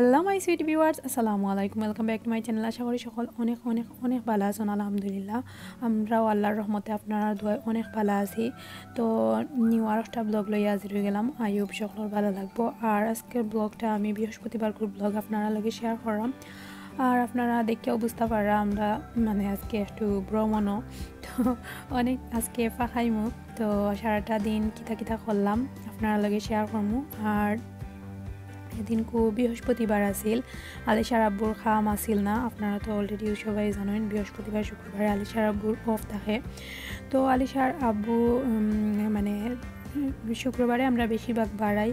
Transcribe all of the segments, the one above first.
Hello my sweet viewers, আসসালামু আলাইকুম। Welcome back to my channel. আশা করি সকল অনেক অনেক অনেক ভালো আছেন। আলহামদুলিল্লাহ আমরাও আল্লাহর রহমতে আপনারা দোয়ায় অনেক ভালো আছি। তো নিউ আর একটা ব্লগ লইয়া হাজির হয়ে গেলাম। আইব সকলের ভালো লাগবো। আর আজকের ব্লগটা আমি বৃহস্পতিবার ব্লগ আপনারা লগে শেয়ার করলাম। আর আপনারা দেখেও বুঝতে পারা আমরা আজকে একটু ভ্রমণও তো অনেক আজকে ফাঁকাইমু। তো সারাটা দিন কিতা কিতা করলাম আপনারা লগে শেয়ার করবো। আর এদিন বৃহস্পতিবার আছিল, আলিশার আব্বুর খাম আছিল না। আপনারা তো অলরেডি সবাই জানেন বৃহস্পতিবার শুক্রবারে আলিশার আব্বুর অফ থাকে। তো আলিশার আব্বু শুক্রবারে আমরা বেশিরভাগ বাড়াই,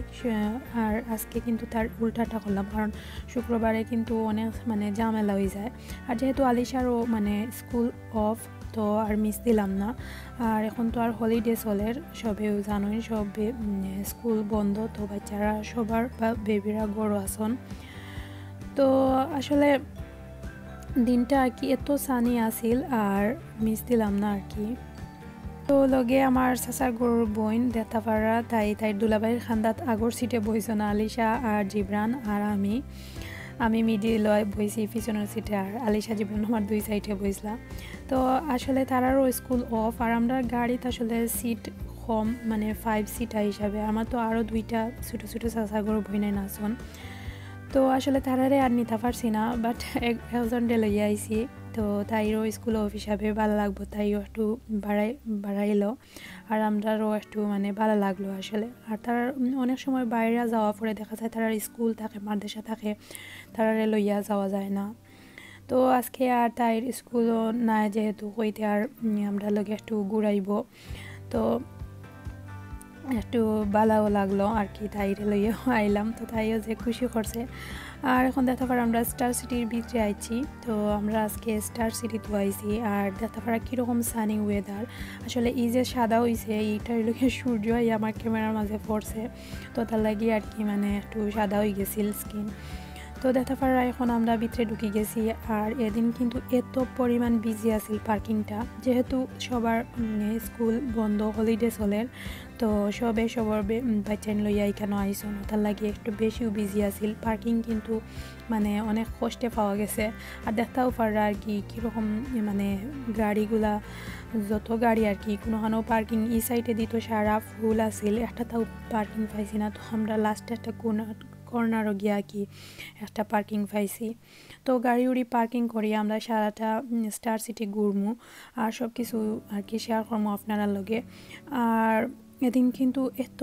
আর আজকে কিন্তু তার উল্টাটা করলাম, কারণ শুক্রবারে কিন্তু অনেক ঝামেলা হয়ে যায়। আর যেহেতু আলিশারও স্কুল অফ, তো আর মিস দিলাম না। আর এখন তো আর হলিডে চলের, সবেও জানোই সব স্কুল বন্ধ, তো বাচ্চারা সবার বা বেবিরা গড় আসন। তো আসলে দিনটা আর কি এত সানি আসিল আর মিস দিলাম না আর কি। তো লগে আমার চাচার গরুর বোন দেতাপাড়া, তাই দুলাবাইয়ের খান্দাত আগর সিটে বইছ না আলিশা আর জিবরান, আর আমি মিডিল বইছি পিছনের সিটে, আর আলিশা জীবন আমার দুই সাইডে বইছিলাম। তো আসলে তারারও স্কুল অফ, আর আমরা গাড়িতে আসলে সিট কম 5 সিটার হিসাবে। আমার তো আরও দুইটা ছোটো ছোটো চাচা গরু বই নাই নাচন, তো আসলে তারারে আর নিতে পারছি না। বাট একজন লইয়া আইছি, তো তাইরও স্কুল অফ হিসাবে ভালো লাগবো, তাইও একটু বাড়াইলো, আর আমরারও একটু ভালো লাগলো আসলে। আর তার অনেক সময় বাইরে যাওয়া পরে দেখা যায় তার স্কুল থাকে, মাদ্রাসা থাকে, তারারে লইয়া যাওয়া যায় না। তো আজকে আর তাইর স্কুলও নাই যেহেতু, কইতে আর আমরা লগে একটু ঘুরাইব, তো একটু ভালোও লাগলো আর কি। তাইরে লইয়াও আইলাম, তো তাইও যে খুশি করছে। আর এখন দেখতে পারা আমরা স্টার সিটির ভিতরে আইছি। তো আমরা আজকে স্টার সিটিতে আইছি, আর দেখতে পারা কীরকম সানি ওয়েদার। আসলে এই যে সাদা হয়েছে এইটার লোকে সূর্য আমার ক্যামেরার মাঝে পড়ছে, তো তার লাগি আর কি একটু সাদা হয়ে গেছিল স্কিন। তো দেখতে পারা এখন আমরা ভিতরে ঢুকে গেছি। আর এদিন কিন্তু এত পরিমাণ বিজি আছিল পার্কিংটা, যেহেতু সবার স্কুল বন্ধ, হলিডে চলের, তো সবার বাচ্চা লইয়া এখানে আইসন, তার লাগে একটু বেশিও বিজি আছিল পার্কিং, কিন্তু অনেক কষ্টে পাওয়া গেছে। আর দেখতেও পারা আর কি কীরকম গাড়িগুলা, যত গাড়ি আর কি কোনোখানেও পার্কিং এই সাইডে দিত সারা ফুল আছিল, একটা তাও পার্কিং পাইছি না। তো আমরা লাস্টে একটা কর্নারও গিয়া কি একটা পার্কিং পাইছি। তো গাড়ি উড়ি পার্কিং করি আমরা সারাটা স্টার সিটি ঘুরমু, আর সব কিছু আর কি শেয়ার করবো আপনারা লগে। আর এদিন কিন্তু এত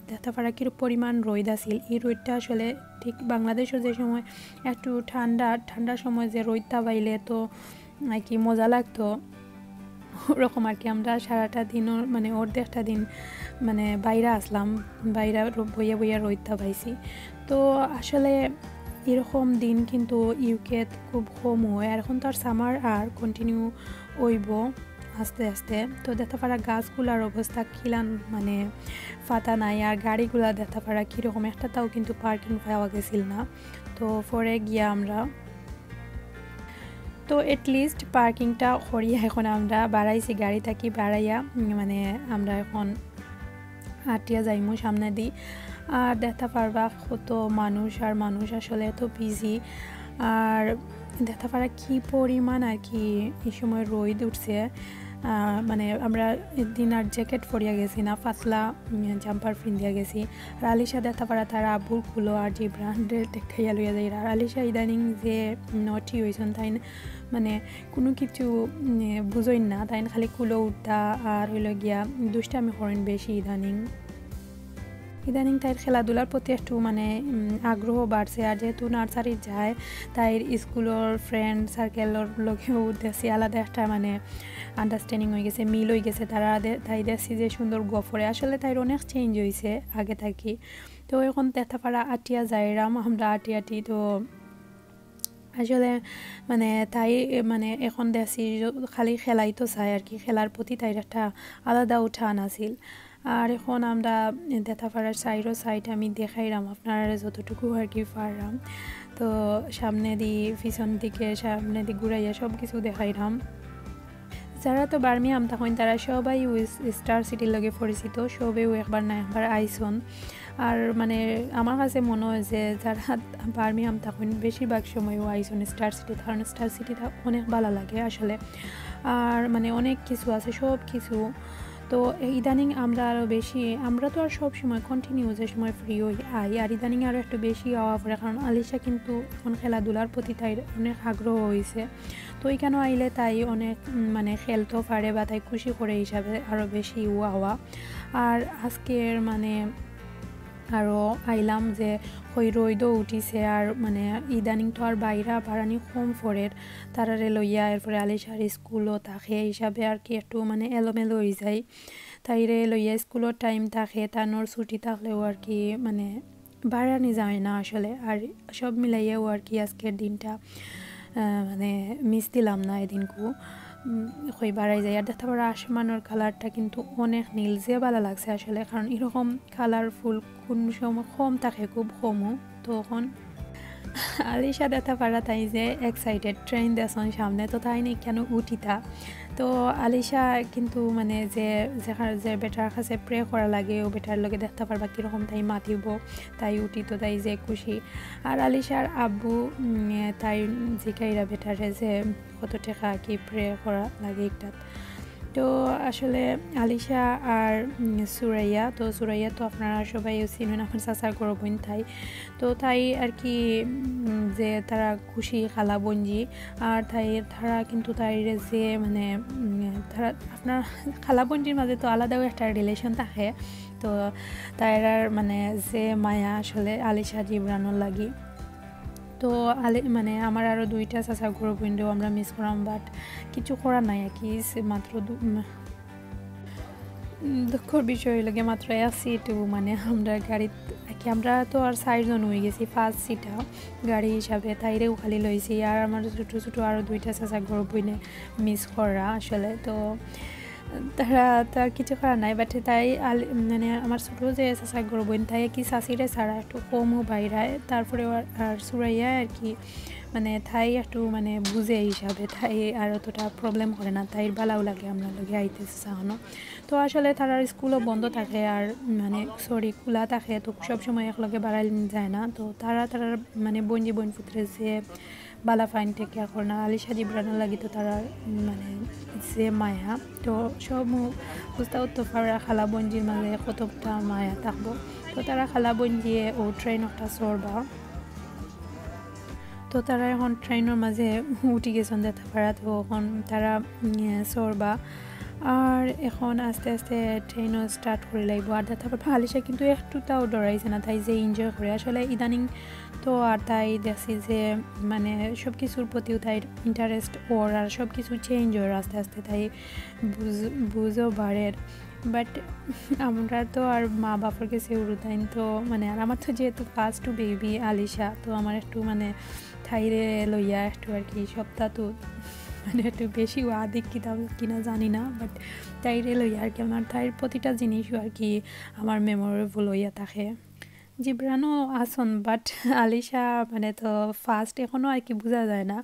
দেখতে পারা কিরকম পরিমাণ রোদ আছিল। এই রোদটা আসলে ঠিক বাংলাদেশের যে সময় একটু ঠান্ডার সময় যে রোদটা বাইলে তো আর কি মজা লাগতো, ওরকম আর কি। আমরা সারাটা দিন অর্ধেকটা দিন বাইরে আসলাম, বাইরে বইয়া রোদটা পাইছি। তো আসলে এরকম দিন কিন্তু ইউকে খুব কম হয়, আর এখন তো আর সামার আর কন্টিনিউ হইব আস্তে আস্তে। তো দেখতে পারা গাছগুলার অবস্থা খিলান ফাতা নাই, আর গাড়িগুলা দেখতে পারা কীরকম, একটা তাও কিন্তু পার্কিং পাওয়া গেছিল না। তো পরে গিয়া আমরা তো এটলিস্ট পার্কিংটা করিয়া এখন আমরা বাড়াইছি, গাড়ি থাকি বাড়াইয়া আমরা এখন হাঁটিয়া যাইমু সামনে দিই। আর দেখতে পারবা কত মানুষ আর মানুষ, আসলে এত বিজি। আর দেখতে পারা কি পরিমাণ আর কি এই সময় রোদ উঠছে। আমরা দিন আর জ্যাকেট পরিয়া গেছি না, পাতলা জাম্পার পিন্দিয়া গেছি। আর আলিশা দেখতে পারা তার আব্বুর খুলো আর যে ব্রান্ডের দেখাইয়া লইয়া যাই। আর আলিশা ইদানিং যে নটি হয়েছেন, তাই কোনো কিছু বুঝই না, তাই খালি কুলো উঠতা আর হইল গিয়া দুষ্টামি করেন বেশি ইদানিং তাইর খেলাধুলার প্রতি একটু আগ্রহ বাড়ছে। আর যেহেতু নার্সারি যায়, তাইর স্কুলের ফ্রেন্ড সার্কেলের লগেও দেখছি আলাদা একটা আন্ডারস্ট্যান্ডিং হয়ে গেছে, মিল হয়ে গেছে। তাই দেখছি যে সুন্দর গফরে, আসলে তাইর অনেক চেঞ্জ হয়েছে আগে থাকি। তো এখন দেখতে পারা আটিয়া যাইরাম আমরা আটি। তো আসলে তাই এখন দেখছি খালি খেলাই তো চাই আর কি, খেলার প্রতি তাইর একটা আলাদা উঠান আছিল। আর এখন আমরা দেখা পারার সাইড আমি দেখাইলাম আপনারা যতটুকু আর কি পারলাম। তো সামনে পিছন দিকে সামনে দিকে ঘুরাইয়া সব কিছু দেখাইলাম। যারা তো বার্মিয়াম তখন তারা সবাই স্টার সিটির লগে পরিচিত, সবেও একবার না একবার আইসন। আর মানে আমার কাছে মনে হয় যে যারা বার্মিংহাম তখন বেশিরভাগ সময় আইসন স্টার সিটি, কারণ স্টার সিটিটা অনেক ভালো লাগে আসলে। আর মানে অনেক কিছু আছে, সব কিছু। তো ইদানিং আমরা আরও বেশি, আমরা তো আর সব সময় কন্টিনিউ যে সময় ফ্রি হই আই, আর ইদানিং আরও একটু বেশি হওয়া পড়ে, কারণ আলিশা কিন্তু এখন খেলাধুলার প্রতি তাই অনেক আগ্রহ হয়েছে। তো এখানেও আইলে তাই অনেক মানে খেলতেও পারে বা তাই খুশি করে হিসাবে আরও বেশি হওয়া। আর আজকের মানে আরও আইলাম যে ওই রইদও উঠিছে, আর মানে ইদানিং তো আর বাইরা বাড়ানি কম ফরের তারারে লইয়া, এরপরে আলিশার স্কুলও থাকে হিসাবে আর কি একটু মানে এলোমেলো হয়ে যায়। তাইরে লইয়া স্কুলের টাইম থাকে, তানোর ছুটি থাকলেও আর কি মানে বাড়ানি যায় না আসলে। আর সব মিলাইয়াও আর কি আজকের দিনটা মানে মিস দিলাম না এদিনকু, হয়ে বাড়াই যায়। আর দেখতে পারো আসমানের কালারটা কিন্তু অনেক নীল, যে ভালো লাগছে আসলে, কারণ এরকম কালারফুল কোন সময় কম থাকে, খুব কমও। তখন আলিশা দেখতে পারা তাই যে এক্সাইটেড, ট্রেন দেখুন সামনে, তো তাই নি কেন উঠিতা। তো আলিশা কিন্তু মানে যে বেটার কাছে প্রে করা লাগে, ও বেটার লগে দেখতে পারবা কীরকম তাই মাতিব, তাই উঠি, তো তাই যে খুশি। আর আলিশার আব্বু তাই জিকাইরা বেটারে যে কত টাকা কি প্রে করা লাগে একটা। তো আসলে আলিশা আর সুরাইয়া, তো সুরাইয়া তো আপনারা সবাই চিনেন, আপনার চাচার গরু বোন তাই। তো তাই আর কি যে তারা খুশি খালা বঞ্জি, আর তারা কিন্তু তাই যে মানে তারা আপনার খালা বঞ্জির মাঝে তো আলাদাও একটা রিলেশন থাকে। তো তাইরার মানে যে মায়া আসলে আলিশা জিবরানোর লাগি। তো মানে আমার আরও দুইটা চাচা গরু বোনও আমরা মিস করাম, বাট কিছু করার নাই আর কি। মাত্র দুঃখর বিষয় লাগে মাত্র এক সিট মানে আমরা গাড়ি কি, আমরা তো আর 4 জন হয়ে গেছি, ফার্স্ট সিটটা গাড়ি হিসাবে, তাইরেও খালি লইছি। আর আমার ছোটো ছোটো আরও দুইটা চাচা গরু বোনে মিস করা আসলে। তো তারা তার কিছু করার নাই, বাট তাই মানে আমার ছোটো যে চাচা গরু বোন তাই কি চাষিরে ছাড়া একটু কমও বাইরায়। তারপরে আর সুরাইয়া আর কি মানে তাই একটু মানে বুঝে হিসাবে, তাই আর অতটা প্রবলেম করে না, তাই ভালোও লাগে আমরা লগে আইতেছে চাহানো। তো আসলে তারার স্কুলও বন্ধ থাকে, আর মানে খোলা থাকে, তো সবসময় একলগে বাড়াই যায় না। তো তারার মানে বঞ্জি বোন পুত্রে যে বালা ফাইন থেকে এখন আলিশা জিবরানোর লাগি, তো তারা মানে যে মায়া, তো সব বুঝতে তো পারা খালা বঞ্জির মাঝে কতটা মায়া থাকবো। তো তারা খালা বঞ্জিয়ে ও ট্রেন একটা চড়বা, তো তারা এখন ট্রেনের মাঝে উঠি গেছেন দেখতে পারা। তো এখন তারা চড়বা, আর এখন আস্তে আস্তে ট্রেনও স্টার্ট করে লাগবো। আর দেখতে পারবো আলিশা কিন্তু একটুটাও ডরাইছে না, তাই যে এনজয় করে আসলে ইদানিং। তো আর তাই দেখছি যে মানে সব কিছুর প্রতিও তাই ইন্টারেস্ট ওর, আর সব কিছু চেঞ্জ ওর আস্তে আস্তে, তাই বুঝও বাড়ে। বাট আমরা তো আর মা বাবার কাছে উড়ুতাইন, তো মানে আর আমার তো যেহেতু ফার্স্ট বেবি আলিশা, তো আমার একটু মানে থাইরে লইয়া একটু আর কি সপ্তাহ তো মানে একটু বেশি আদিক কিনা জানি না, বাট তাইরে লইয়া আর কি আমার তাইর প্রতিটা জিনিসও আর কি আমার মেমোরেবল হইয়া থাকে। জিবরানও আসন, বাট আলিশা মানে তো ফার্স্ট এখনও আর কি বোঝা যায় না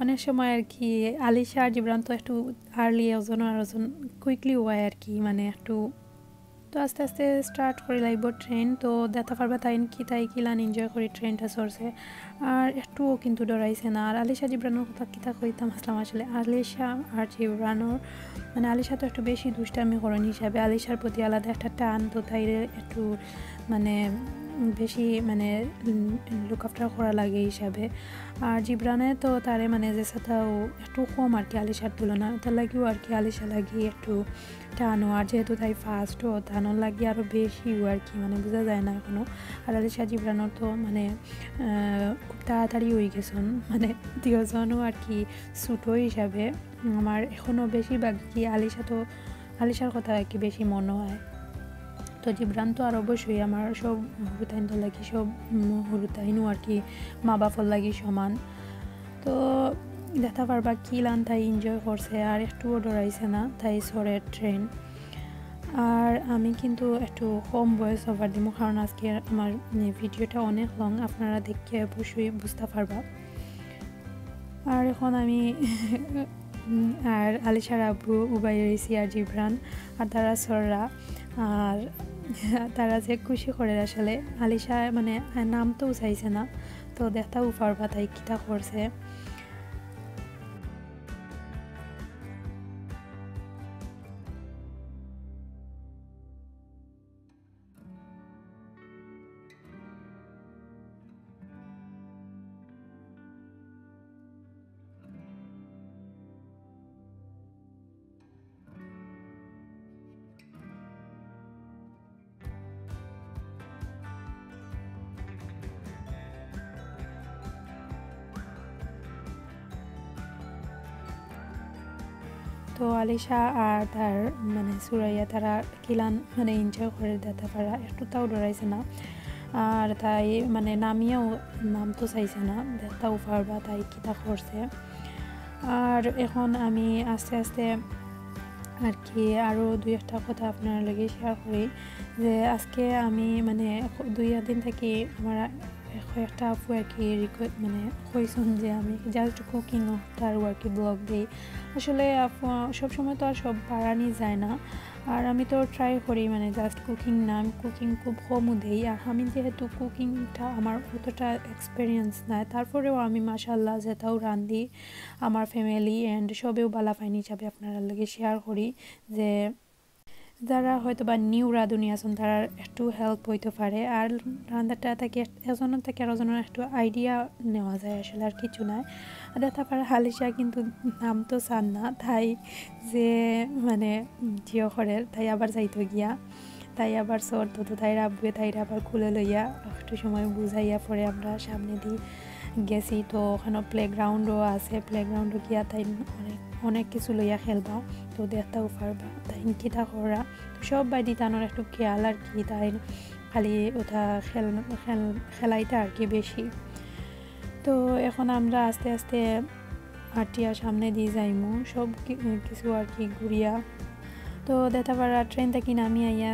অনেক সময় আর কি। আলিশা আর জিবরান তো একটু আর্লি ওজন আর ওজন কুইকলি হয় আর কি, মানে একটু। তো আস্তে আস্তে স্টার্ট করে লাগব ট্রেন, তো দেখা পারবা তাই কিলান এনজয় করি ট্রেনটা চলছে, আর একটুও কিন্তু ডরাইছে না। আর আলিশা জিবরানোর কথা কিতা কইতাম আসলাম আসলে, আলিশা আর জিবরানোর মানে আলিশা তো একটু বেশি দুষ্টামি করেন হিসাবে, আলিশার প্রতি আলাদা একটা টান, তো তাই একটু মানে বেশি মানে লুক আফটার করা লাগে হিসাবে। আর জিবরানে তো তারে মানে যে সাথেও একটু কম আর কি আলিশার তুলনা, তার লাগিও আর কি আলিশা লাগি একটু টানো, আর যেহেতু তাই ফার্স্টও টানোর লাগি আরও বেশিও আর কি মানে বোঝা যায় না এখনও। আর আলিশা জিবরানোর তো মানে খুব তাড়াতাড়ি হয়ে গেছেন, মানে দুজনও আর কি ছোটো হিসাবে। আমার এখনও বেশিরভাগ কি আলিশার কথা আর কি বেশি মনে হয়। তো জিবরান তো আর অবশ্যই আমার সব হুরুতাইন তো লাগি, সব হুরুতাইনও আর কি মা বাপর লাগি সমান। তো দেখা পারবা কিলান তাই এনজয় করছে, আর একটুও ডরাইছে না, তাই সরের ট্রেন। আর আমি কিন্তু একটু কম ভয়েস ওভার দিব, কারণ আজকে আমার ভিডিওটা অনেক লং, আপনারা দেখে অবশ্যই বুঝতে পারবা। আর এখন আমি আর আলিশার আব্বু উবাই রয়েছি আর জিবরান আর তারা সররা, আর তারা যে খুশি করে আসলে আলিশা মানে নাম তো চাইছে না তো দেখতাও পারবা তাই কিটা করছে তো আলিশা আর তার মানে সুরাইয়া তারা কিলান মানে এনজয় করে দিতে পারা একটু তাও ডরাইছে না আর তাই মানে নামিয়েও নাম তো চাইছে না দেখতাও পারবা তাই কিতা করছে আর এখন আমি আস্তে আস্তে আর কি আরও দুই একটা কথা আপনার লগে শেয়ার করি যে আজকে আমি মানে 2 দিন থেকে আমার একটা আপু আর কি মানে কইছেন যে আমি জাস্ট কুকিং তার আর কি ব্লগ দিই আসলে সবসময় তো আর সব বাড়ানি যায় না আর আমি তো ট্রাই করি মানে জাস্ট কুকিং না আমি কুকিং খুব কমও দিই আর আমি যেহেতু কুকিংটা আমার অতটা এক্সপিরিয়েন্স নাই তারপরেও আমি মাশাআল্লাহ যেটাও রান্ধি আমার ফ্যামিলি অ্যান্ড সবেও বালা ফাইন হিসাবে আপনারা লগে শেয়ার করি যে যারা হয়তো বা নিউ রাঁধুনি আছেন তারা একটু হেল্প হইতে পারে আর রান্নাটা থেকে এজনের থেকে আরেকজনের একটু আইডিয়া নেওয়া যায় আসলে আর কিছু নাই দেখা পারে হালিশা কিন্তু নাম তো চান না তাই যে মানে জিও করের তাই আবার যাইতো গিয়া তাই আবার সর তো তাই রাববে তাই আবার খুলে লইয়া একটু সময় বুঝাইয়া পরে আমরা সামনে দিয়ে গেছি তো ওখানে প্লেগ্রাউন্ডও আছে প্লেগ্রাউন্ডও গিয়া তাই অনেক কিছু লইয়া খেলবা তো দেখতেও পারবা তাই কিটা করা সব বাইদি তানোর একটু খেয়াল আর কি তাই খালি ওটা খেলাইতে আর কি বেশি তো এখন আমরা আস্তে আস্তে আটিয়া সামনে দিয়ে যাইমু সব কিছু আর কি ঘুরিয়া তো দেখা পারা ট্রেন থেকে নামি আইয়া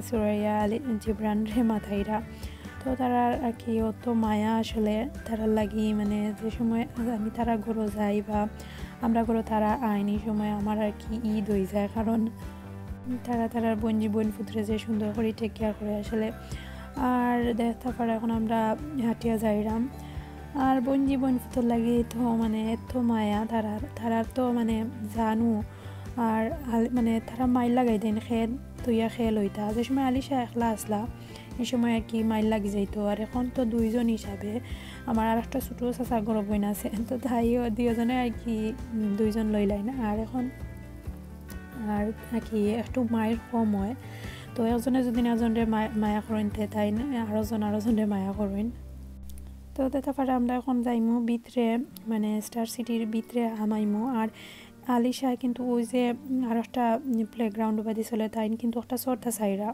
সুরাইয়া জিব্রান রে মাথাইরা তো তারা আর কি অত মায়া আসলে তারা লাগি মানে যে সময় আমি তারা ঘরে যাই বা আমরা ঘরে তারা আইনি সময় আমার আর কি ঈদ হয়ে যায় কারণ তারার বোন পুত্রে যে সুন্দর করে টেক কেয়ার করে আসলে আর দেখা পারে এখন আমরা হাটিয়া যাইরাম আর বোন পুত্র লাগে তো মানে এত মায়া তারার তো মানে জানু আর মানে তারা মাইল লাগাই দেন খেল তুইয়া খেল হইতা যে সময় আলিশা একলা আসলা এই সময় আর কি মাইল লাগি যাইতো আর এখন তো 2জন হিসাবে আমার আর একটা ছোটো চাচা গরম বইন আছে তো তাইও 2জনে আর কি 2জন লইলাই না আর এখন আর কি একটু মায়ের কম হয় তো একজনে যদি এজনরে মায়া করেন তাই আরোজনে মায়া করেন তো দেখা পারে আমরা এখন যাইমু ভিতরে মানে স্টার সিটির ভিতরে হামাইমু আর আলিশা কিন্তু ওই যে আর একটা প্লেগ্রাউন্ড বাদি চলে তাই কিন্তু একটা ছোট্ট সাইরা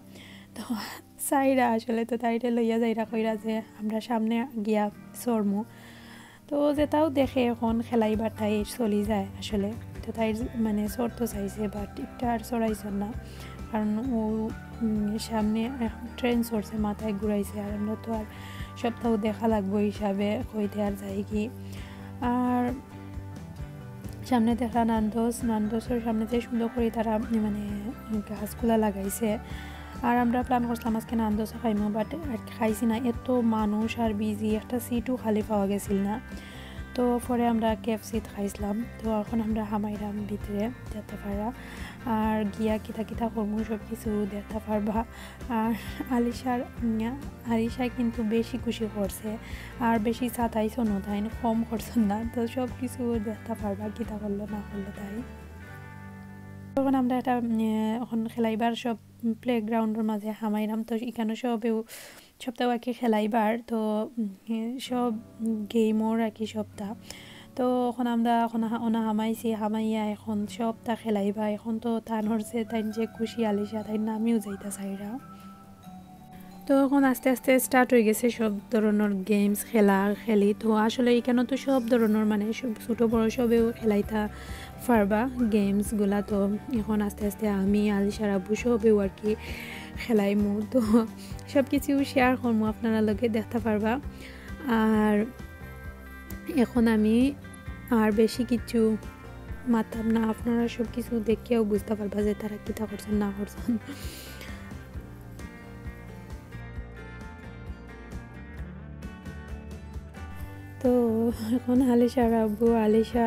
তো সাইরা আসলে তো তাইটা লইয়া যাইরা কইরা যে আমরা সামনে গিয়া চড়মু তো যেটাও দেখে এখন খেলাইবার তাই চলি যায় আসলে তো তাই মানে চড়তে চাইছে বাট একটা আর চড়াইছেন না কারণ ও সামনে ট্রেন চড়ছে মাথায় ঘুরাইছে আর আমরা তো আর সপ্তাহ দেখা লাগবো হিসাবে কইতে আর যাই কি আর সামনে দেখা নান্দোসের সামনে যে সুন্দর করে তারা মানে গাছগুলা লাগাইছে আর আমরা প্ল্যান করছিলাম আজকে নান্দোসে খাইমো বাট আর খাইছি না এত মানুষ আর বিজি একটা সিটও খালি পাওয়া গেছিল না তো পরে আমরা কেএফসিতে খাইছিলাম তো এখন আমরা হামাইরাম ভিতরে যেতে পারা আর গিয়া কিতা করবো সব কিছু দেখতে পারবা আর আলিশা কিন্তু বেশি খুশি করছে আর বেশি চাতাইছো না তাই কম করছেন না তো সব কিছু দেখতে পারবা কিতা করলো না করলো তাই তখন আমরা একটা এখন খেলাইবার সব প্লেগ্রাউন্ডের মাঝে হামাইরাম তো এখানে সপ্তাহ আর কি খেলাইবার তো সব গেমর আর কি সপ্তাহ তো এখন আমরা হামাইয়া এখন সপ্তাহ খেলাইবা এখন তো তানোর যে তাই যে খুশি আলিশা তাই নামিও যাইতা চাইরা তো এখন আস্তে আস্তে স্টার্ট হয়ে গেছে সব ধরনের গেমস খেলি তো আসলে এখানে তো সব ধরনের মানে ছোটো বড় সবেও খেলাইতা পারবা গেমসগুলা তো এখন আস্তে আস্তে আমি আলিশার আব্বু সবেও আর কি খেলাইমু তো সব কিছু শেয়ার করবো আপনারা লগে দেখতে পারবা আর এখন আমি আর বেশি কিছু মাতাম না আপনারা সব কিছু দেখেও বুঝতে পারবা যে তারা কিতা করছেন না করছেন তো এখন আলিশার আব্বু আলিশা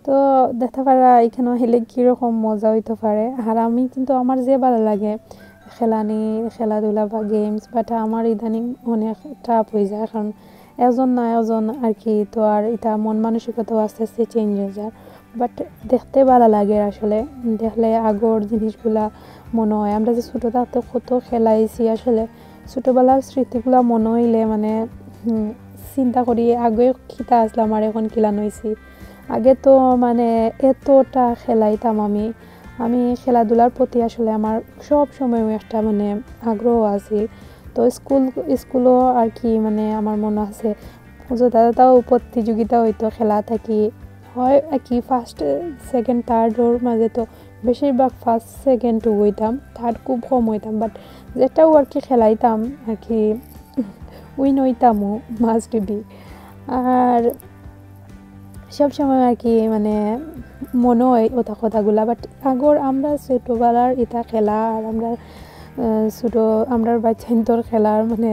তো দেখতে পারা এখানে হেলে কীরকম মজা হইতে পারে। আর আমি কিন্তু আমার যে ভালো লাগে খেলাধুলা বা গেমস, বাট আমার ইদানিং অনেক টাফ হয়ে যায়, কারণ একজন না একজন আর কি, তো আর এটা মন মানসিকতাও আস্তে আস্তে চেঞ্জ হয়ে যায়। বাট দেখতে ভালো লাগে আসলে, দেখলে আগর জিনিসগুলা মনে হয় আমরা যে ছোটো থাকতে কত খেলাইছি, আসলে ছোটোবেলার স্মৃতিগুলা মনে হইলে মানে চিন্তা করি আগে খিতা আসলাম আর এখন কিলান হয়েছি। আগে তো মানে এতটা খেলাইতাম আমি খেলাধুলার প্রতি আসলে আমার সব সময় একটা মানে আগ্রহ আছে। তো স্কুলও আর কি মানে আমার মনে আছে তাও প্রতিযোগিতা হইতো, খেলা থাকি হয় আর কি ফার্স্ট সেকেন্ড থার্ডর মাঝে তো বেশিরভাগ ফার্স্ট সেকেন্ড হইতাম, থার্ড খুব কম হইতাম, বাট যেটাও আর কি খেলাইতাম আর কি উইন হইতামও মাস্ট বি। আর সবসময় আর কি মানে মনে হয় ওটা কথাগুলা, বাট আগর আমরা ছোটোবেলার এটা খেলা আর আমরা ছোটো আমরা বাচ্চান্তর খেলার মানে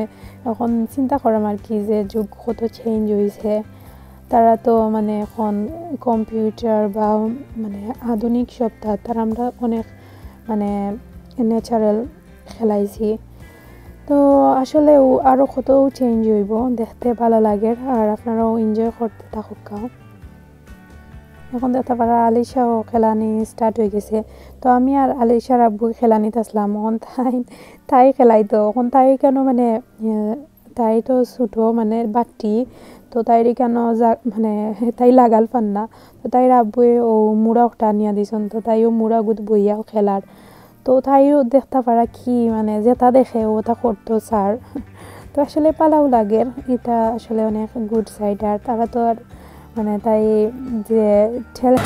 এখন চিন্তা করাম আর কি যে যুগ কত চেঞ্জ হয়েছে। তারা তো মানে এখন কম্পিউটার বা মানে আধুনিক সপ্তাহ তারা আমরা অনেক মানে ন্যাচারাল খেলাইছি। তো আসলেও আরও কত চেঞ্জ হইব, দেখতে ভালো লাগে আর আপনারাও এনজয় করতে থাকুক। এখন দেখতে পারা আলিশাও খেলানি স্টার্ট হয়ে গেছে। তো আমি আর আলিশার আব্বু খেলানিতে আসলাম, এখন তাই খেলাইতো। এখন তাই কেন মানে তাই তো ছোটো মানে বাটি, তো তাই কেন মানে তাই লাগাল পান না, তো তাইর আব্বুয়ে ও মুড়া ওটা নিয়ে দিয়েছেন, তো তাইও মুড়া গুদ বইয়াও খেলার। তো তাইও দেখতে পারা কি মানে যেটা দেখে ওটা করতো স্যার। তো আসলে পালাও লাগে, এটা আসলে অনেক গুড সাইড। আর তারা তো আর মানে তাই যে ঠেলা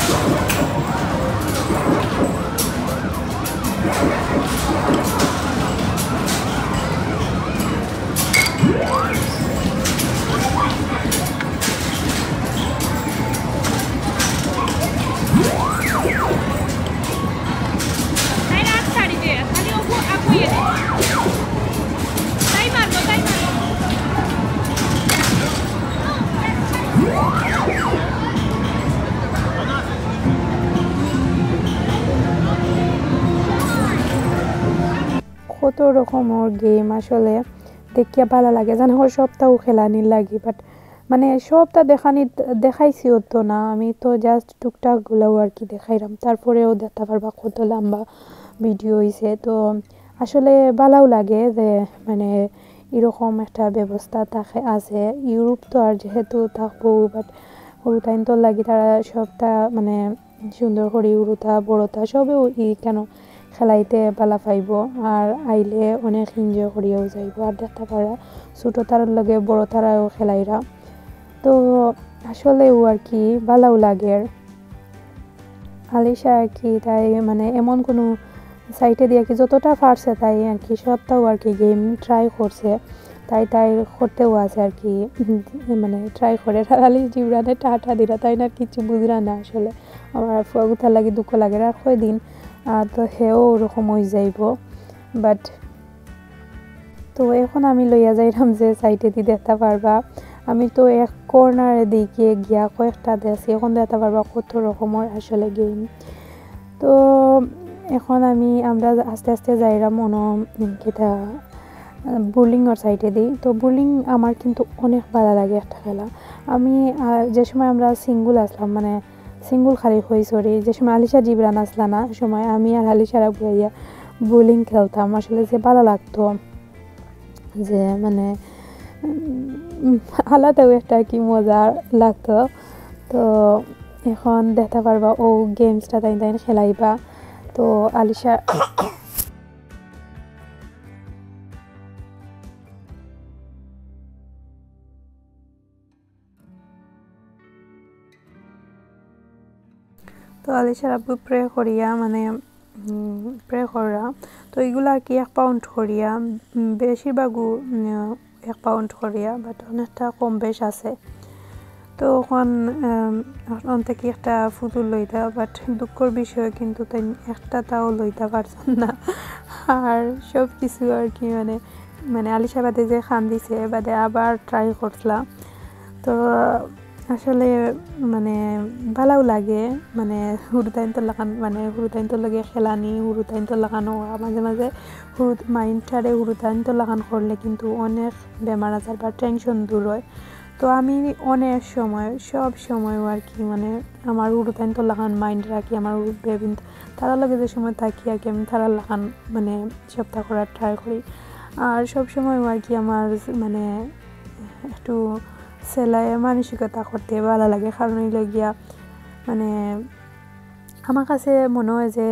কত রকমের গেম আসলে দেখিয়া ভালো লাগে, জানো সবটাও খেলানির লাগে, বাট মানে সবটা দেখাইছি হতো না, আমি তো জাস্ট টুকটাকগুলোও আর কি দেখাইলাম। তারপরেও দেখতে পারবা কত লম্বা ভিডিও হয়েছে। তো আসলে ভালোও লাগে যে মানে এরকম একটা ব্যবস্থা থাকে আছে ইউরোপ তো আর যেহেতু থাকবো বাট হুরুতাইন তো লাগি তারা সবটা মানে সুন্দর করে উড়ুতা বড়তা সবেও কেন খেলাইতে পালা পাইব আর আইলে অনেক এনজয় করিয়াও যাইব আর দেখতে পারা ছোটো তারার লগে বড় তারাও খেলাইরা তো আসলেও আর কি ভালোও লাগে আলিশা আর কি তাই মানে এমন কোনো সাইটে দিয়ে কি যতটা পারছে তাই আর কি সবটাও আর কি গেম ট্রাই করছে তাই করতেও আছে আর কি মানে ট্রাই করে আলিশ জিবরানে টাটা দিরা তাই না কিছু বুঝরা না আসলে আমার ফুয়াগুথার লাগে দুঃখ লাগে আর কয়দিন তো হেও ওরকম হয়ে যাইব বাট তো এখন আমি লইয়া যাইলাম যে সাইটে দিয়ে দেখতে পারবা আমি তো এক কর্নারে দিকে গিয়া কয়েকটা দেখছি এখন দেখতে পারবা কত রকমের আসলে গেম তো এখন আমরা আস্তে আস্তে যাইলাম কিতা বোলিংয়ের সাইডে দিই তো বোলিং আমার কিন্তু অনেক ভালো লাগে একটা খেলা আমি যে সময় আমরা সিঙ্গুল আসলাম মানে সিঙ্গুল খালি হই সরি যে সময় আলিশা জিবরান আসলা না সময় আমি আর আলিশারা বইয়া বোলিং খেলতাম আসলে যে ভালো লাগতো যে মানে আলাদাও একটা কি মজা লাগতো তো এখন দেখতে পারবা ও গেমসটা তাই খেলাইবা তো আলিশা তো আলিশার আব্বু প্রে করিয়া মানে প্রে করা তো এগুলো আর কি 1 পাউন্ড করিয়া বেশিরভাগও 1 পাউন্ড করিয়া বাট অনেকটা কম বেশ আছে তো এখন থেকে একটা ফুতুল লইতা বাট দুঃখের বিষয় কিন্তু তাই একটা তাও লইতে পারছেন না আর সব কিছু আর কি মানে আলিশা বাদে যে খান দিছে বাদে আবার ট্রাই করছিলাম তো আসলে মানে ভালোও লাগে মানে হুরুতাইন তো লাগে খেলানি হুরুতাইন তো লাগানো মাঝে মাঝে মাইন্ডটারে হুরুতাইন তো লাগান করলে কিন্তু অনেক বেমার আজার বা টেনশন দূর হয় তো আমি অনেক সময় সব সময় আর কি মানে আমার হুরুতাইন তো লাগান মাইন্ড রাখি আমার বেবিন তারা লাগে যে সময় থাকি আর কি আমি তারা লাগান মানে সপ্তাহ করার ট্রাই করি আর সব সময় আর কি আমার মানে একটু সেলাই মানসিকতা করতে ভালো লাগে কারণ গিয়া মানে আমার কাছে মনে হয় যে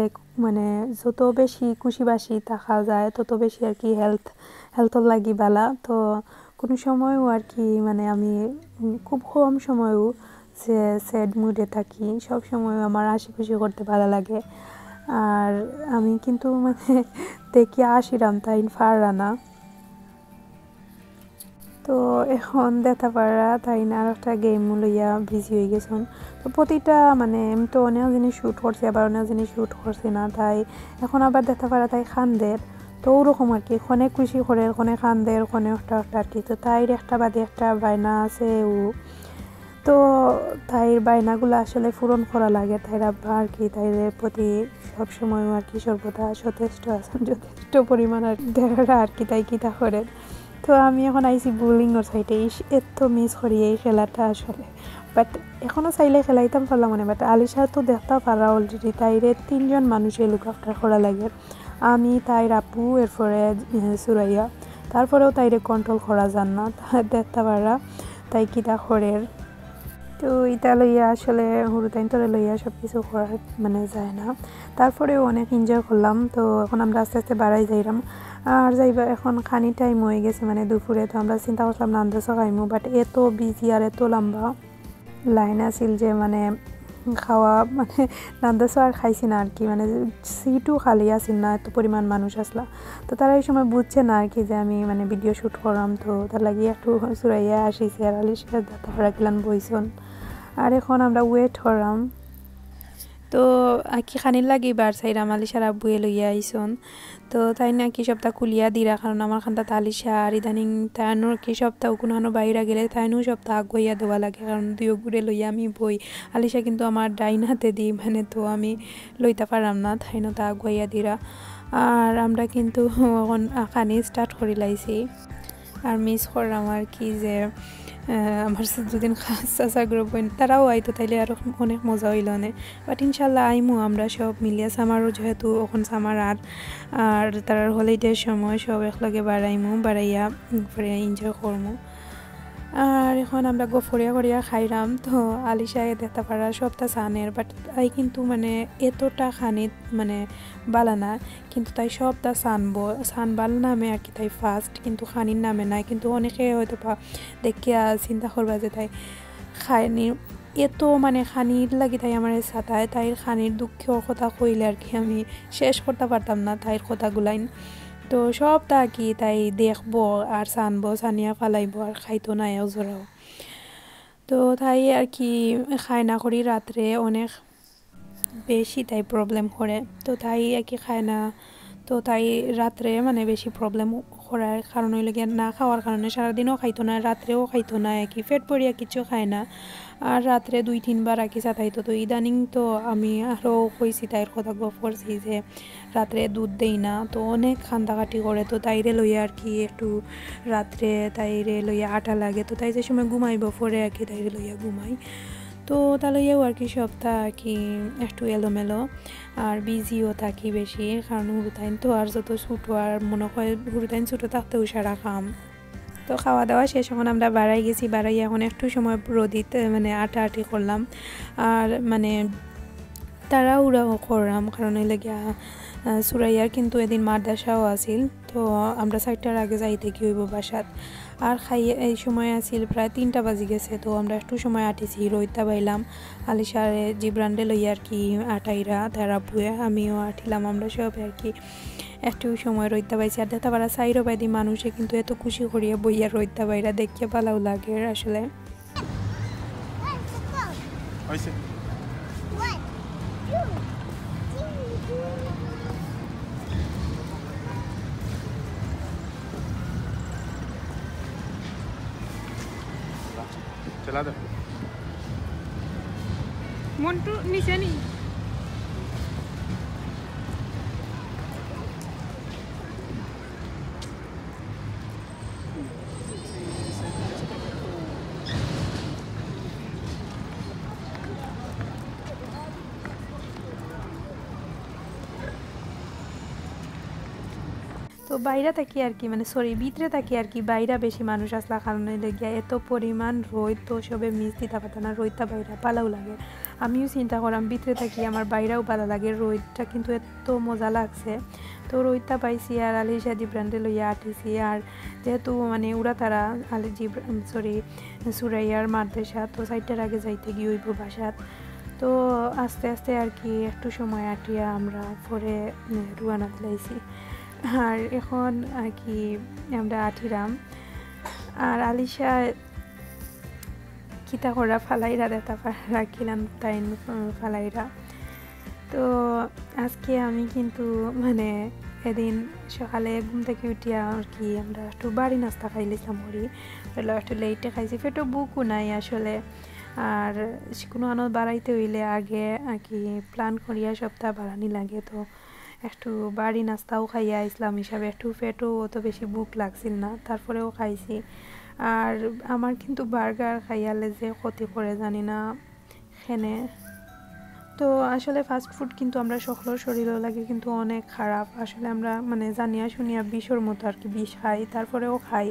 মানে যত বেশি খুশিবাসি থাকা যায় তত বেশি আর কি হেলথর লাগি ভালো তো কোনো সময়ও আর কি মানে আমি খুব কম সময়ও যে স্যাড মুডে থাকি সব সময় আমার হাসি খুশি করতে ভালো লাগে আর আমি কিন্তু মানে দেখি আসিরাম তাই পারা না তো এখন দেখতে পারা তাই না আর একটা গেম লইয়া বিজি হয়ে গেছেন তো প্রতিটা মানে আমি তো অনেক জিনিস শ্যুট করছি আবার অনেক জিনিস শ্যুট করছি না তাই এখন আবার দেখতে পারা তাই খানদের তো ওরকম আর কি ক্ষণে খুশি করে ক্ষণে খানদের ক্ষণে একটা আর কি তো তাইর একটা বাদে একটা বায়না আছে তো তাইর বায়নাগুলো আসলে পূরণ করা লাগে তাইর আব্বা আর কি তাইরের প্রতি সবসময় আর কি সর্বদা যথেষ্ট আছেন যথেষ্ট পরিমাণ আর দেখাটা আর কি তাই কিতা করেন তো আমি এখন আইসি বোলিংয়ের সাইডে এত মিস করি এই খেলাটা আসলে বাট এখনও চাইলে খেলাইতাম পারলাম মানে বাট আলিশা তো দেখতে পারা অলরেডি তাইরে 3 জন মানুষের লুক আফটার করা লাগে আমি তাইর আপু এরপরে সুরাইয়া তারপরেও তাইরে কন্ট্রোল করা যান না দেখতে পারা তাই কিতা করে তো এটা লইয়া আসলে হুরুতাইন তোরে লইয়া সব কিছু করা মানে যায় না তারপরেও অনেক এনজয় করলাম তো এখন আমরা আস্তে আস্তে বাড়াই যাইলাম আর যাইবা এখন খানি টাইম হয়ে গেছে মানে দুপুরে তো আমরা চিন্তা করলাম নান্দাসও খাইমু বাট এত বিজি আর এত লম্বা লাইন আছিল যে মানে খাওয়া মানে নান্দাসও আর খাইছি না আর কি মানে সিটও খালি আছিল না এত পরিমাণ মানুষ আসলা তো তারা এই সময় বুঝছে না আর কি যে আমি মানে ভিডিও শ্যুট করলাম তো তার লাগি একটু চুরাইয়া আসিছে আর আলিশার দাতা কিলান বইছন আর এখন আমরা ওয়েট করলাম তো কি খানির লাগি বার চাইরাম আলিশার আব্বুয়ে লইয়া আইসন তো তাই না কি সপ্তাহ খুলিয়া দিরা কারণ আমার খানটা আলিশা আর ইদানিং তাইনোর কি সপ্তাহ কোনো বাইরা গেলে তাইনও সপ্তাহ আগুইয়া দেওয়া লাগে কারণ দুইও ঘুরে লইয়া আমি বই আলিশা কিন্তু আমার ডাইন হাতে দিই মানে তো আমি লইতে পারলাম না তাইনো তা আগুইয়া দিরা আর আমরা কিন্তু এখন খানি স্টার্ট করে লাইছি আর মিস করলাম আর কি যে আমার দুদিন চাচা গ্রুপ তারাও আইতো তাইলে আরও অনেক মজা হইল অনেক বাট ইনশাল্লাহ আইমু আমরা সব মিলিয়ে সামারও যেহেতু ওখান সামার আর তার হলিডের সময় সব একলগে বাড়াইয়া পরে এনজয় করমু আর এখন আমরা গফরিয়া করিয়া খাইলাম তো আলিশায় দেখতে পারা সবটা সানের বাট তাই কিন্তু মানে এতটা খানিত মানে বালা না কিন্তু তাই সবটা সানবাল নামে আর কি তাই ফার্স্ট কিন্তু খানির নামে নাই কিন্তু অনেকে হয়তো দেখিয়া চিন্তা করবা যে তাই খায়নি এত মানে খানির লাগি তাই আমার সাথায় তাই খানির দুঃখের কথা কইলে আর কি আমি শেষ করতে পারতাম না তাইর কথাগুলাইন তো সবটা কি তাই দেখবো আর সানিয়া ফালাইবো আর খাইতো না জোরাও তো তাই আর কি খায় না করি রাত্রে অনেক বেশি তাই প্রবলেম করে তো তাই আর কি খায় না তো তাই রাত্রে মানে বেশি প্রবলেম করার কারণ হইলে না খাওয়ার কারণে সারাদিনও খাইতো না রাত্রেও খাইতো না আর কি পেট পরিয়া কিছু খায় না আর রাত্রে 2-3 বার আর কি চাতাইতো তো ইদানিং তো আমি আরও কইছি তাইর কথা গপ করছি যে রাত্রে দুধ দেই না তো অনেক কান্দাকাটি করে তো তাইরে লইয়া আর কি একটু রাত্রে তাইরে লইয়া আটা লাগে তো তাই যে সময় ঘুমাইব পরে আর কি তাইরে লইয়া ঘুমাই তো তাহলেও আর কি সপ্তাহ আর কি একটু এলোমেলো আর বিজিও থাকি বেশি কারণ হুরুতাইন তো আর যত ছোটো আর মনে হয় হুরুতাইন ছোটো থাকতেও সারা খাম তো খাওয়া দাওয়া শেষ এখন আমরা বাড়াই এখন একটু সময় রোদিতে মানে আটি করলাম আর মানে তাড়াহুড়াও করলাম কারণ এলে গিয়া সুরাইয়ার কিন্তু এদিন মাদ্রাসাও আছিল তো আমরা 4টার আগে যাইতে কি হইব বাসাত আর খাইয়ে এই সময় আছিল প্রায় 3টা বাজি গেছে তো আমরা একটু সময় আটিছি রইতা বাইলাম আলিশারে জিব্রান্ডে লইয়া আর কি আটাইরা তারা বুয়ে আমিও আটিলাম আমরা সব আর কি একটু সময় রইতা পাইছি আর দেখতে পারা সাইরো বাইদি মানুষে কিন্তু এত খুশি করিয়া বইয়া রইতা বাইরা দেখিয়ে ভালো লাগে আসলে चला दो मोन्टू नीचे नहीं তো বাইরে থাকি আর কি মানে সরি ভিতরে থাকি আর কি বাইরে বেশি মানুষ আসলা কারণে লেগিয়া এত পরিমাণ রোদ তো সবে মিস দিতে পারত না রোদটা বাইরে পালাও লাগে আমিও চিন্তা করলাম ভিতরে থাকি আমার বাইরেও ভালো লাগে রোদটা কিন্তু এত মজা লাগছে তো রোদটা পাইছি আর আলিশা জিব্রান্ডে লইয়া আটিছি আর যেহেতু মানে উড়া তারা সুরাইয়ার মাদ্রাসা তো 4টার আগে যাইতে গিয়ে হইব বাসাত তো আস্তে আস্তে আর কি একটু সময় আটিয়া আমরা পরে রুয়ানা দিলাইছি আর এখন আর কি আমরা আঠিরাম আর আলিশা কিতা করা ফালাইরা দেতা রাখিলাম তাই ফালাইরা তো আজকে আমি কিন্তু মানে এদিন সকালে ঘুম থেকে উঠিয়া আর কি আমরা একটু বাড়ি নাস্তা খাইলাম করি একটু লেটে খাইছি পেটও বুকও নাই আসলে আর কোনো আনন্দ বাড়াইতে হইলে আগে আর কি প্ল্যান করিয়া সপ্তাহ বাড়ানি লাগে তো একটু বাড়ি নাস্তাও খাইয়া ইসলাম হিসাবে একটু পেটও অত বেশি বুক লাগছিল না তারপরেও খাইছি আর আমার কিন্তু বার্গার খাইয়ালে যে ক্ষতি করে জানি না খেনে তো আসলে ফাস্ট ফুড কিন্তু আমরা সকলের শরীরেও লাগে কিন্তু অনেক খারাপ আসলে আমরা মানে জানিয়া শুনিয়া বিষর মতো আর কি বিষ খাই তারপরেও খাই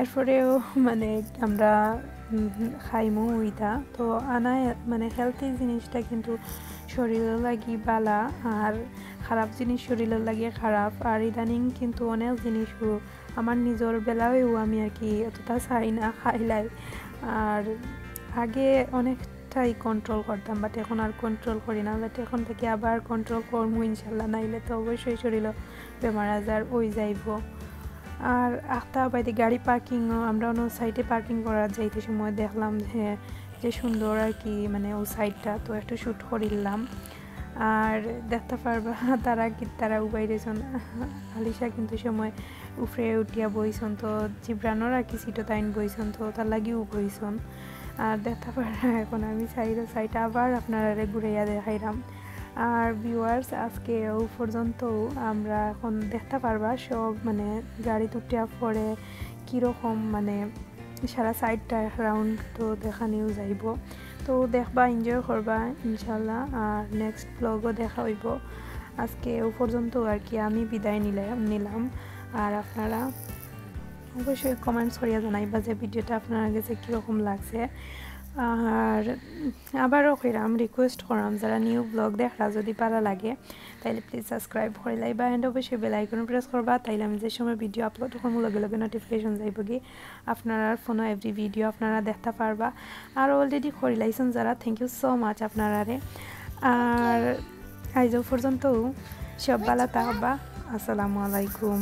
এরপরেও মানে আমরা খাইমু ওইটা তো আনায় মানে হেলথি জিনিসটা কিন্তু শরীরের লাগি বালা আর খারাপ জিনিস শরীরের লাগে খারাপ আর ইদানিং কিন্তু অনেক জিনিসও আমার নিজের বেলায়ও আমি আর কি অতটা চাই না খাইলাই আর আগে অনেকটাই কন্ট্রোল করতাম বাট এখন আর কন্ট্রোল করি না বাট এখন থেকে আবার কন্ট্রোল করবো ইনশাল্লাহ নাইলে তো অবশ্যই শরীরে বেমার আজার ওই যাইব আর আখতা বাইতে গাড়ি পার্কিংও আমরা অন্য সাইডে পার্কিং করার যাইতে সময় দেখলাম যে সুন্দর আর কি মানে ওই সাইডটা তো একটু শ্যুট করিলাম আর দেখতে পারবা তারা উবাইরেছন আলিশা কিন্তু সময় উফরে উঠিয়া বইছন তো জিব্রানোর আর কি সিটো তাইন বইছন তো তার লাগিও বইছন আর দেখতে পারা এখন আমি সাইডে আবার আপনারা ঘুরাইয়া দেখাইলাম আর ভিউয়ার্স আজকে ও পর্যন্ত আমরা এখন দেখতে পারবা সব মানে গাড়ি উঠিয়া পরে কীরকম মানে সারা সাইডটা রাউন্ড তো দেখানিও যাইব তো দেখবা এনজয় করবা ইনশাল্লাহ আর নেক্সট ব্লগও দেখা হইব আজকে ও পর্যন্ত আর কি আমি বিদায় নিলাম আর আপনারা অবশ্যই কমেন্টস করিয়া জানাইবা যে ভিডিওটা আপনার কাছে কীরকম লাগছে আর আবারও কইরাম রিকোয়েস্ট করাম যারা নিউ ব্লগ দেখরা যদি পারা লাগে তাইলে প্লিজ সাবস্ক্রাইব করে লাইবা অ্যান্ড অবশ্যই বেল আইকন প্রেস করবা তাইলে আমি যে সময় ভিডিও আপলোড করবো লগে লগে নোটিফিকেশন যাইব কি আপনারা ফোনে এভরি ভিডিও আপনারা দেখতে পারবা আর অলরেডি করে লাইছেন যারা থ্যাংক ইউ সো মাচ আপনারারে আর আজ পর্যন্ত সব ভালো থাকবা আসসালামু আলাইকুম